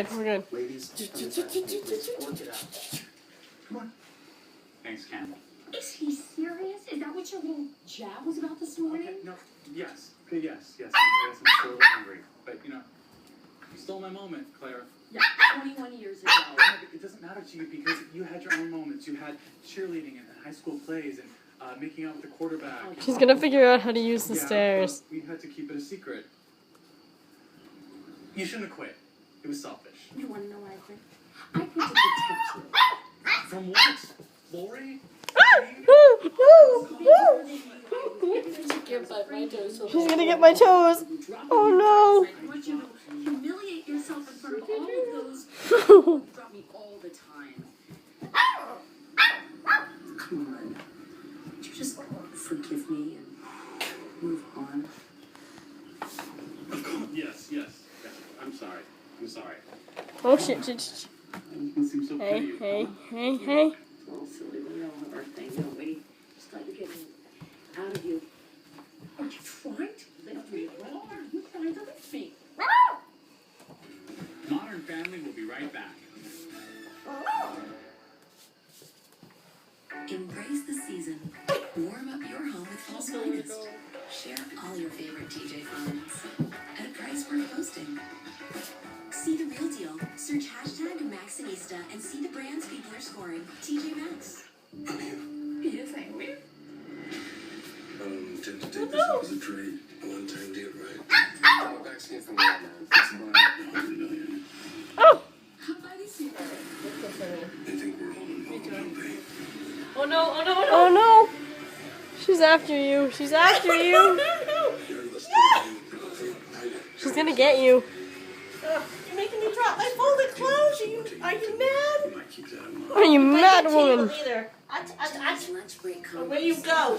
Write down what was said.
good. We're good. Ladies, let's work it out. Come on. Thanks, Ken. Is he serious? Is that what your little jab was about this morning? Okay, no, yes. Okay, yes. I guess I'm still a little angry. But, you stole my moment, Claire. Yeah, 21 years ago. It doesn't matter to you because you had your own moments. You had cheerleading and high school plays and making out with the quarterback. She's gonna figure out how to use the Yeah, stairs. but we had to keep it a secret. You shouldn't have quit. It was selfish. You want to know why I quit? I quit to protect you. From what? Lori? She's gonna get my toes. Oh I want you to humiliate yourself in front of all of those who drop me all the time. Come on. Would you just forgive me and move on? Yes. I'm sorry. Oh shit. You can seem so Hey. It's all silly. We all have our thing, don't we? Just like getting out of you. Are you trying to lift me? Or are you trying to lift me? Modern Family will be right back. Embrace the season. Warm up your home with Fall's Finest. Share all your favorite TJ finds at a price worth posting. See the real deal. Search #Maxxinista and see the brands people are scoring. TJ Maxx. Yes, I will. Tend to take this as a trade. A one-time deal, right? Go back skin from that, man. It's about $100 million. Oh! How about you see that? I think we're all involved, don't they? Oh no! She's after you. She's after you. She's gonna get you. You're making me drop my folded clothes. Are you mad? You might keep that in mind. Are you mad, woman? Either. Lunch break. Where you go?